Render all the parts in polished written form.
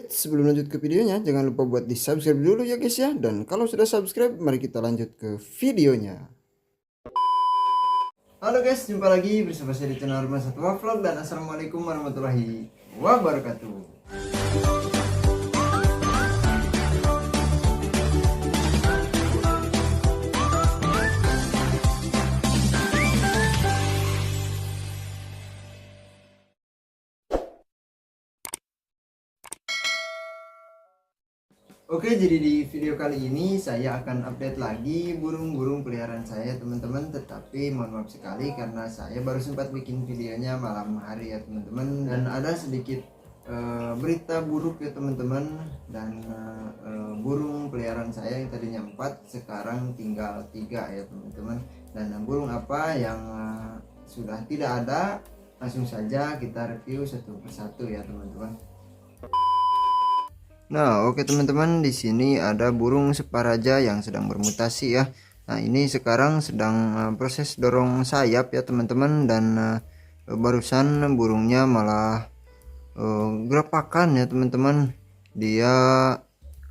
Sebelum lanjut ke videonya, jangan lupa buat di subscribe dulu ya guys ya. Dan kalau sudah subscribe, mari kita lanjut ke videonya. Halo guys, jumpa lagi bersama saya di channel Rumah Satwa Vlog. Dan assalamualaikum warahmatullahi wabarakatuh. Oke, jadi di video kali ini saya akan update lagi burung-burung peliharaan saya teman-teman. Tetapi mohon maaf sekali karena saya baru sempat bikin videonya malam hari ya teman-teman. Dan ada sedikit berita buruk ya teman-teman. Dan burung peliharaan saya yang tadinya 4 sekarang tinggal 3 ya teman-teman. Dan burung apa yang sudah tidak ada, langsung saja kita review satu persatu ya teman-teman. Nah, oke teman-teman, di sini ada burung separaja yang sedang bermutasi ya. Nah, ini sekarang sedang proses dorong sayap ya teman-teman, dan barusan burungnya malah gerapakan ya teman-teman. Dia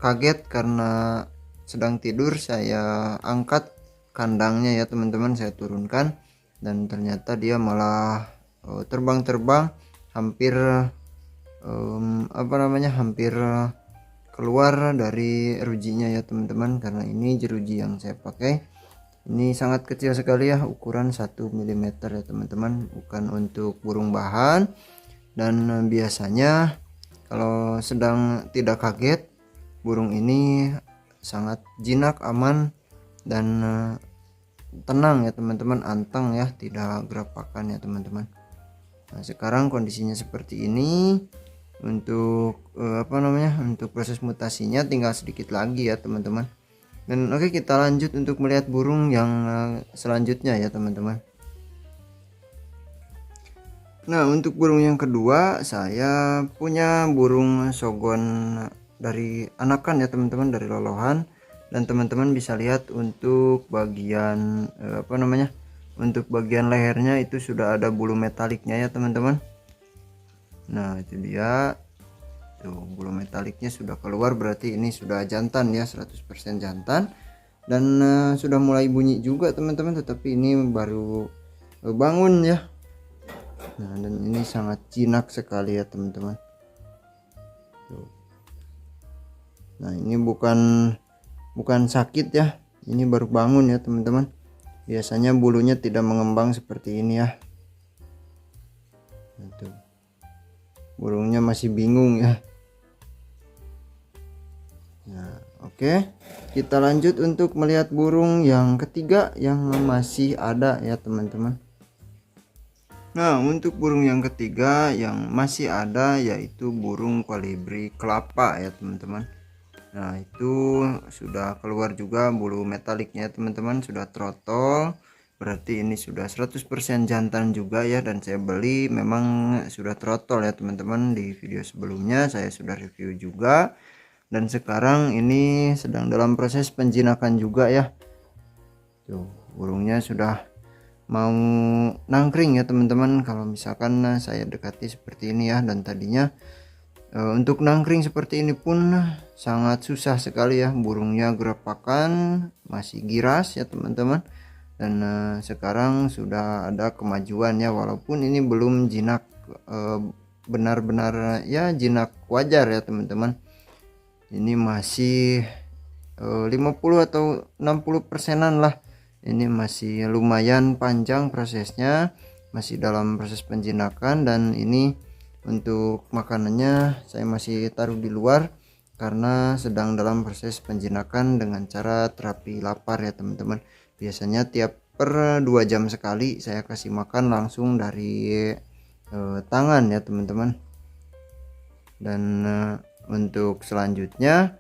kaget karena sedang tidur, saya angkat kandangnya ya teman-teman, saya turunkan dan ternyata dia malah terbang-terbang hampir hampir keluar dari rujinya ya teman-teman, karena ini jeruji yang saya pakai ini sangat kecil sekali ya, ukuran 1 mm ya teman-teman, bukan untuk burung bahan. Dan biasanya kalau sedang tidak kaget, burung ini sangat jinak, aman, dan tenang ya teman-teman, anteng ya, tidak gerapakan ya teman-teman. Nah, sekarang kondisinya seperti ini. Untuk untuk proses mutasinya tinggal sedikit lagi ya teman-teman. Dan oke, kita lanjut untuk melihat burung yang selanjutnya ya teman-teman. Nah, untuk burung yang kedua, saya punya burung sogon dari anakan ya teman-teman, dari lolohan. Dan teman-teman bisa lihat untuk bagian untuk bagian lehernya itu sudah ada bulu metaliknya ya teman-teman. Nah, itu dia tuh, bulu metaliknya sudah keluar, berarti ini sudah jantan ya, 100% jantan. Dan sudah mulai bunyi juga teman-teman, tetapi ini baru bangun ya. Nah, dan ini sangat jinak sekali ya teman-teman. Nah, ini bukan sakit ya, ini baru bangun ya teman-teman. Biasanya bulunya tidak mengembang seperti ini ya. Tuh, burungnya masih bingung ya. Nah, oke, kita lanjut untuk melihat burung yang ketiga yang masih ada ya teman-teman. Nah, untuk burung yang ketiga yang masih ada yaitu burung kolibri kelapa ya teman-teman. Nah, itu sudah keluar juga bulu metaliknya teman-teman, sudah trotol. Berarti ini sudah 100% jantan juga ya, dan saya beli memang sudah trotol ya teman-teman. Di video sebelumnya saya sudah review juga. Dan sekarang ini sedang dalam proses penjinakan juga ya. Tuh, burungnya sudah mau nangkring ya teman-teman. Kalau misalkan saya dekati seperti ini ya, dan tadinya untuk nangkring seperti ini pun sangat susah sekali ya, burungnya gerapakan, masih giras ya teman-teman. Dan sekarang sudah ada kemajuan ya, walaupun ini belum jinak benar-benar ya, jinak wajar ya teman-teman. Ini masih 50 atau 60%an lah. Ini masih lumayan panjang prosesnya, masih dalam proses penjinakan. Dan ini untuk makanannya saya masih taruh di luar karena sedang dalam proses penjinakan dengan cara terapi lapar ya teman-teman. Biasanya tiap per 2 jam sekali saya kasih makan langsung dari tangan ya teman-teman. Dan untuk selanjutnya,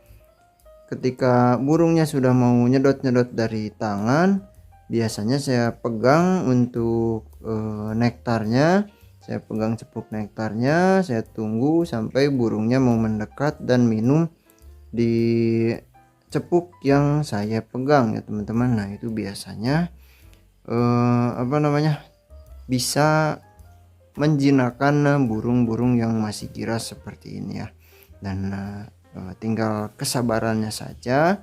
ketika burungnya sudah mau nyedot-nyedot dari tangan, biasanya saya pegang untuk nektarnya. Saya pegang cepuk nektarnya, saya tunggu sampai burungnya mau mendekat dan minum di cepuk yang saya pegang ya teman-teman. Nah, itu biasanya bisa menjinakkan burung-burung yang masih giras seperti ini ya. dan tinggal kesabarannya saja.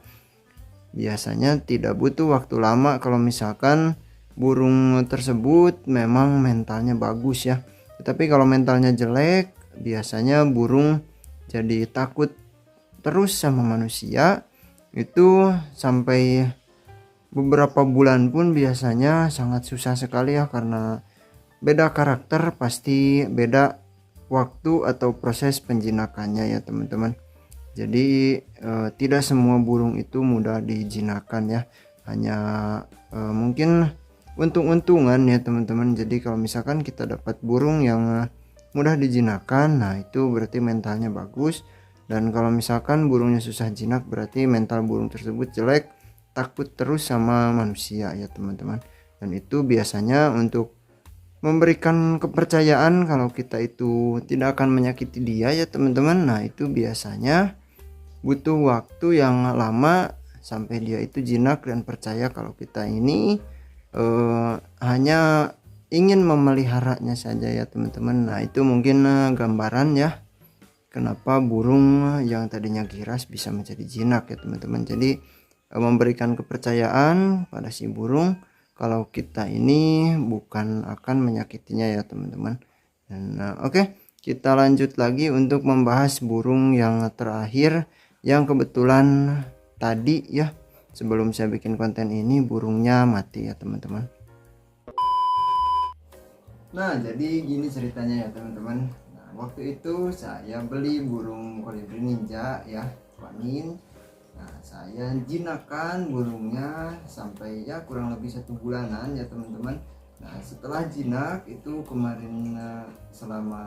Biasanya tidak butuh waktu lama kalau misalkan burung tersebut memang mentalnya bagus ya. Tetapi kalau mentalnya jelek, biasanya burung jadi takut terus sama manusia, itu sampai beberapa bulan pun biasanya sangat susah sekali ya, karena beda karakter, pasti beda waktu atau proses penjinakannya ya teman-teman. Jadi tidak semua burung itu mudah dijinakkan ya, hanya mungkin untung-untungan ya teman-teman. Jadi kalau misalkan kita dapat burung yang mudah dijinakkan, nah itu berarti mentalnya bagus. Dan kalau misalkan burungnya susah jinak, berarti mental burung tersebut jelek, takut terus sama manusia ya teman-teman. Dan itu biasanya untuk memberikan kepercayaan kalau kita itu tidak akan menyakiti dia ya teman-teman. Nah itu biasanya butuh waktu yang lama sampai dia itu jinak dan percaya kalau kita ini hanya ingin memeliharanya saja ya teman-teman. Nah itu mungkin gambaran ya kenapa burung yang tadinya giras bisa menjadi jinak ya teman-teman. Jadi memberikan kepercayaan pada si burung kalau kita ini bukan akan menyakitinya ya teman-teman. Dan oke, kita lanjut lagi untuk membahas burung yang terakhir, yang kebetulan tadi ya sebelum saya bikin konten ini burungnya mati ya teman-teman. Nah jadi gini ceritanya ya teman-teman. Nah, waktu itu saya beli burung kolibri ninja ya, Wanin. Nah saya jinakkan burungnya sampai ya kurang lebih 1 bulanan ya teman-teman. Nah setelah jinak itu kemarin selama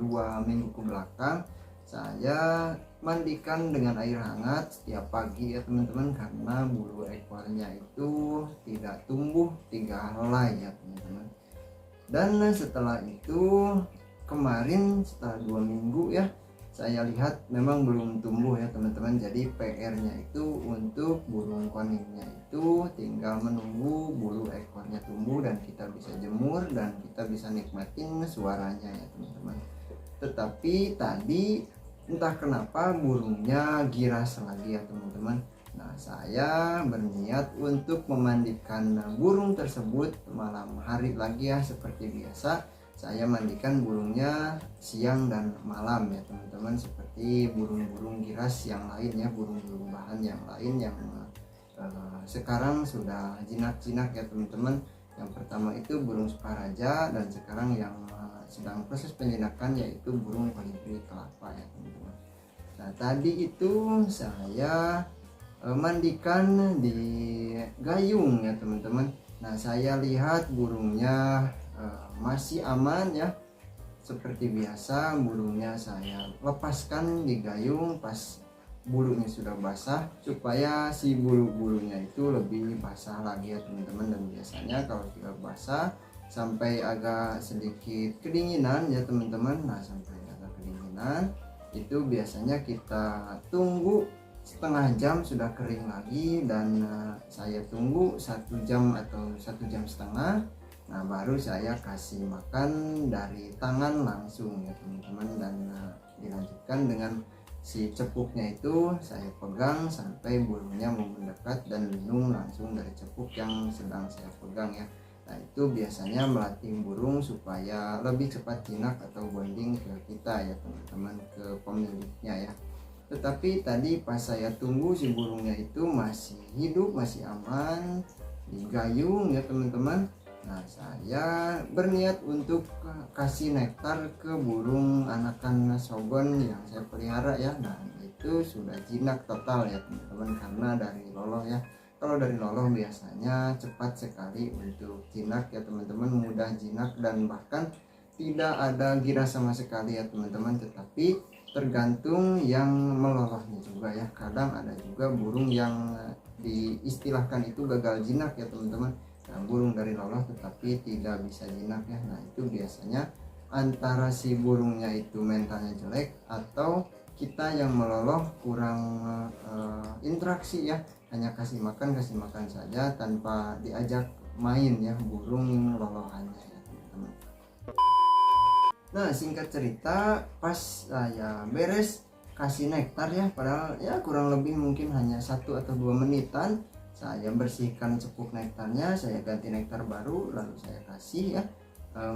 2 minggu ke belakang, saya mandikan dengan air hangat setiap pagi ya teman-teman, karena bulu ekornya itu tidak tumbuh 3 helai ya teman-teman. Dan setelah itu kemarin setelah 2 minggu ya, saya lihat memang belum tumbuh ya teman-teman. Jadi PR-nya itu untuk burung koningnya itu tinggal menunggu bulu ekornya tumbuh dan kita bisa jemur dan kita bisa nikmatin suaranya ya teman-teman. Tetapi tadi entah kenapa burungnya giras lagi ya teman-teman. Nah saya berniat untuk memandikan burung tersebut malam hari lagi ya, seperti biasa saya mandikan burungnya siang dan malam ya teman-teman, seperti burung-burung giras yang lain ya, burung-burung bahan yang lain yang sekarang sudah jinak-jinak ya teman-teman. Yang pertama itu burung Sukaraja, dan sekarang yang sedang proses penjinakan yaitu burung kolibri kelapa ya teman-teman. Nah tadi itu saya mandikan di gayung ya teman-teman. Nah saya lihat burungnya masih aman ya, seperti biasa burungnya saya lepaskan di gayung pas bulunya sudah basah, supaya si bulu-bulunya itu lebih basah lagi ya teman-teman. Dan biasanya kalau sudah basah sampai agak sedikit kedinginan ya teman-teman, nah sampai agak kedinginan itu biasanya kita tunggu setengah jam sudah kering lagi, dan saya tunggu 1 jam atau 1,5 jam. Nah baru saya kasih makan dari tangan langsung ya teman-teman, dan dilanjutkan dengan si cepuknya itu saya pegang sampai burungnya mau mendekat dan minum langsung dari cepuk yang sedang saya pegang ya. Nah itu biasanya melatih burung supaya lebih cepat jinak atau bonding ke kita ya teman-teman, ke pemiliknya ya. Tetapi tadi pas saya tunggu si burungnya itu masih hidup, masih aman di gayung ya teman-teman. Nah saya berniat untuk kasih nektar ke burung anakan sogon yang saya pelihara ya. Nah itu sudah jinak total ya teman-teman, karena dari loloh ya. Kalau dari loloh biasanya cepat sekali untuk jinak ya teman-teman, mudah jinak dan bahkan tidak ada giras sama sekali ya teman-teman. Tetapi tergantung yang melolohnya juga ya. Kadang ada juga burung yang diistilahkan itu gagal jinak ya teman-teman. Nah, burung dari loloh tetapi tidak bisa jinak ya. Nah itu biasanya antara si burungnya itu mentalnya jelek atau kita yang meloloh kurang interaksi ya, hanya kasih makan saja tanpa diajak main ya burung lolohannya ya teman-teman. Nah singkat cerita, pas saya beres kasih nektar ya, padahal ya kurang lebih mungkin hanya 1 atau 2 menitan. Saya bersihkan cepuk nektarnya, saya ganti nektar baru, lalu saya kasih ya.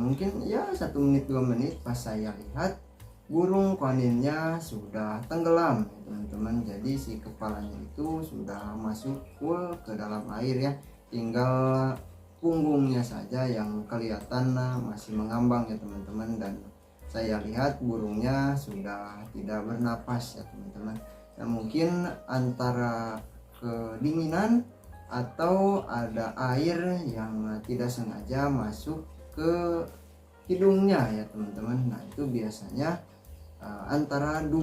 Mungkin ya 1 menit 2 menit, pas saya lihat burung koninnya sudah tenggelam ya teman-teman. Jadi si kepalanya itu sudah masuk full ke dalam air ya, tinggal punggungnya saja yang kelihatan masih mengambang ya teman-teman. Dan saya lihat burungnya sudah tidak bernapas ya teman-teman. Nah, mungkin antara kedinginan atau ada air yang tidak sengaja masuk ke hidungnya ya teman-teman. Nah, itu biasanya antara 2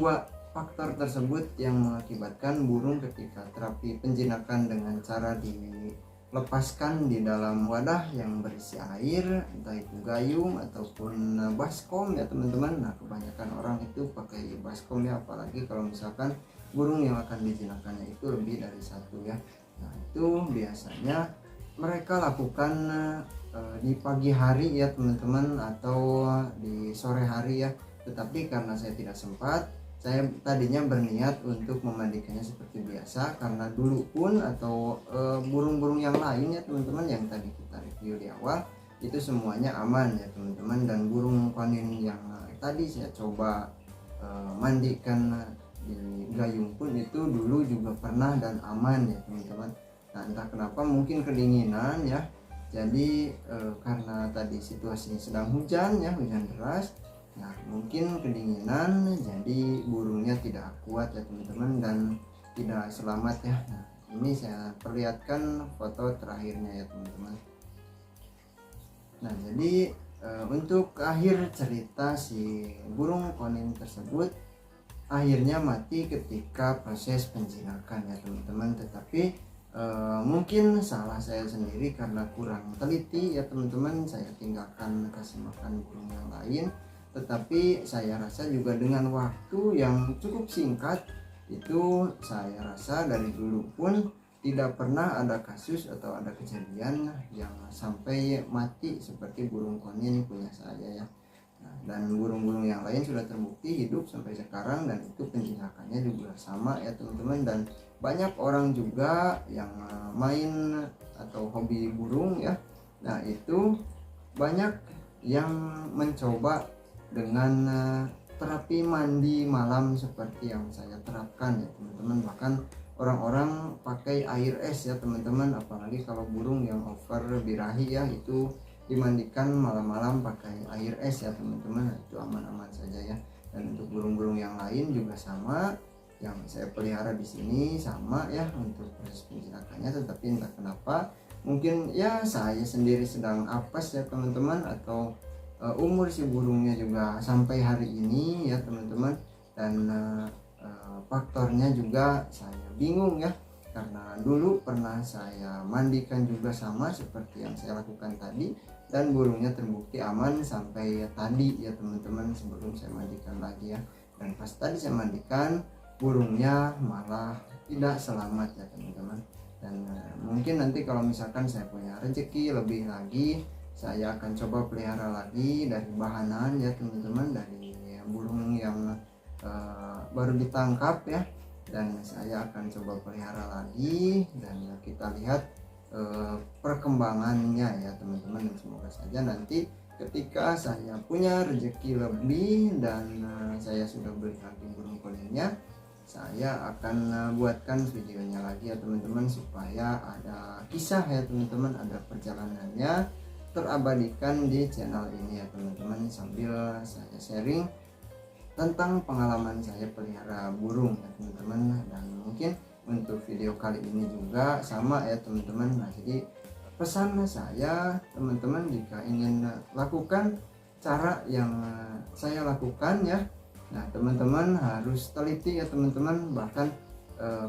faktor tersebut yang mengakibatkan burung ketika terapi penjinakan dengan cara dilepaskan di dalam wadah yang berisi air, entah itu gayung ataupun baskom ya teman-teman. Nah, kebanyakan orang itu pakai baskom ya, apalagi kalau misalkan burung yang akan dijinakannya itu lebih dari 1 ya. Nah, itu biasanya mereka lakukan di pagi hari ya teman-teman, atau di sore hari ya. Tetapi karena saya tidak sempat, saya tadinya berniat untuk memandikannya seperti biasa, karena dulu pun atau burung-burung yang lain ya teman-teman yang tadi kita review di awal itu semuanya aman ya teman-teman. Dan burung konin yang tadi saya coba mandikan di gayung pun itu dulu juga pernah dan aman ya teman-teman. Nah, entah kenapa mungkin kedinginan ya, jadi karena tadi situasinya sedang hujan ya, hujan deras. Nah, mungkin kedinginan jadi burungnya tidak kuat ya teman-teman dan tidak selamat ya. Nah, ini saya perlihatkan foto terakhirnya ya teman-teman. Nah, jadi untuk akhir cerita si burung konin tersebut akhirnya mati ketika proses penjinakan ya teman-teman. Tetapi mungkin salah saya sendiri karena kurang teliti ya teman-teman, saya tinggalkan kasih makan burung yang lain. Tetapi saya rasa juga dengan waktu yang cukup singkat itu, saya rasa dari dulu pun tidak pernah ada kasus atau ada kejadian yang sampai mati seperti burung konin punya saya ya. Nah, dan burung-burung yang lain sudah terbukti hidup sampai sekarang, dan itu penjinakannya juga sama ya teman-teman. Dan banyak orang juga yang main atau hobi burung ya, nah itu banyak yang mencoba dengan terapi mandi malam seperti yang saya terapkan ya teman-teman. Bahkan orang-orang pakai air es ya teman-teman, apalagi kalau burung yang over birahi ya, itu dimandikan malam-malam pakai air es ya teman-teman. Itu aman-aman saja ya. Dan untuk burung-burung yang lain juga sama, yang saya pelihara di sini sama ya untuk proses penjinakannya. Tetapi entah kenapa mungkin ya saya sendiri sedang apes ya teman-teman, atau umur si burungnya juga sampai hari ini ya teman-teman. Dan faktornya juga saya bingung ya, karena dulu pernah saya mandikan juga sama seperti yang saya lakukan tadi, dan burungnya terbukti aman sampai tadi ya teman-teman, sebelum saya mandikan lagi ya. Dan pas tadi saya mandikan, burungnya malah tidak selamat ya teman-teman. Dan mungkin nanti kalau misalkan saya punya rezeki lebih lagi, saya akan coba pelihara lagi dari bahanan ya teman-teman, dari burung yang baru ditangkap ya. Dan saya akan coba pelihara lagi, dan kita lihat perkembangannya ya teman-teman. Dan semoga saja nanti ketika saya punya rezeki lebih dan saya sudah beli lagi burung koninnya, saya akan buatkan videonya lagi ya teman-teman, supaya ada kisah ya teman-teman, ada perjalanannya terabadikan di channel ini ya teman-teman, sambil saya sharing tentang pengalaman saya pelihara burung ya teman-teman. Dan mungkin untuk video kali ini juga sama ya teman-teman. Nah, jadi pesan saya teman-teman, jika ingin lakukan cara yang saya lakukan ya, nah teman-teman harus teliti ya teman-teman. Bahkan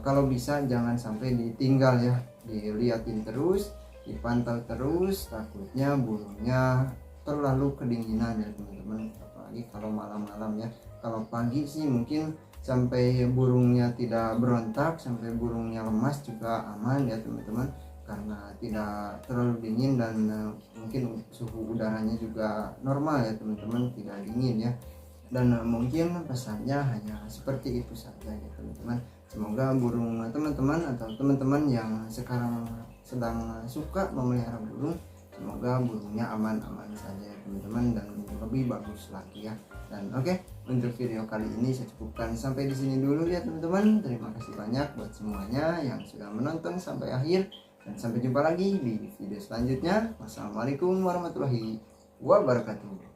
kalau bisa jangan sampai ditinggal ya, dilihatin terus, dipantau terus, takutnya burungnya terlalu kedinginan ya teman-teman, apalagi kalau malam-malam ya. Kalau pagi sih mungkin sampai burungnya tidak berontak, sampai burungnya lemas juga aman ya teman-teman, karena tidak terlalu dingin dan mungkin suhu udaranya juga normal ya teman-teman, tidak dingin ya. Dan mungkin pesannya hanya seperti itu saja ya teman-teman. Semoga burung teman-teman atau teman-teman yang sekarang sedang suka memelihara burung, semoga burungnya aman-aman saja ya teman-teman, dan lebih bagus lagi ya. Dan oke, untuk video kali ini saya cukupkan sampai di sini dulu ya teman-teman. Terima kasih banyak buat semuanya yang sudah menonton sampai akhir, dan sampai jumpa lagi di video selanjutnya. Wassalamualaikum warahmatullahi wabarakatuh.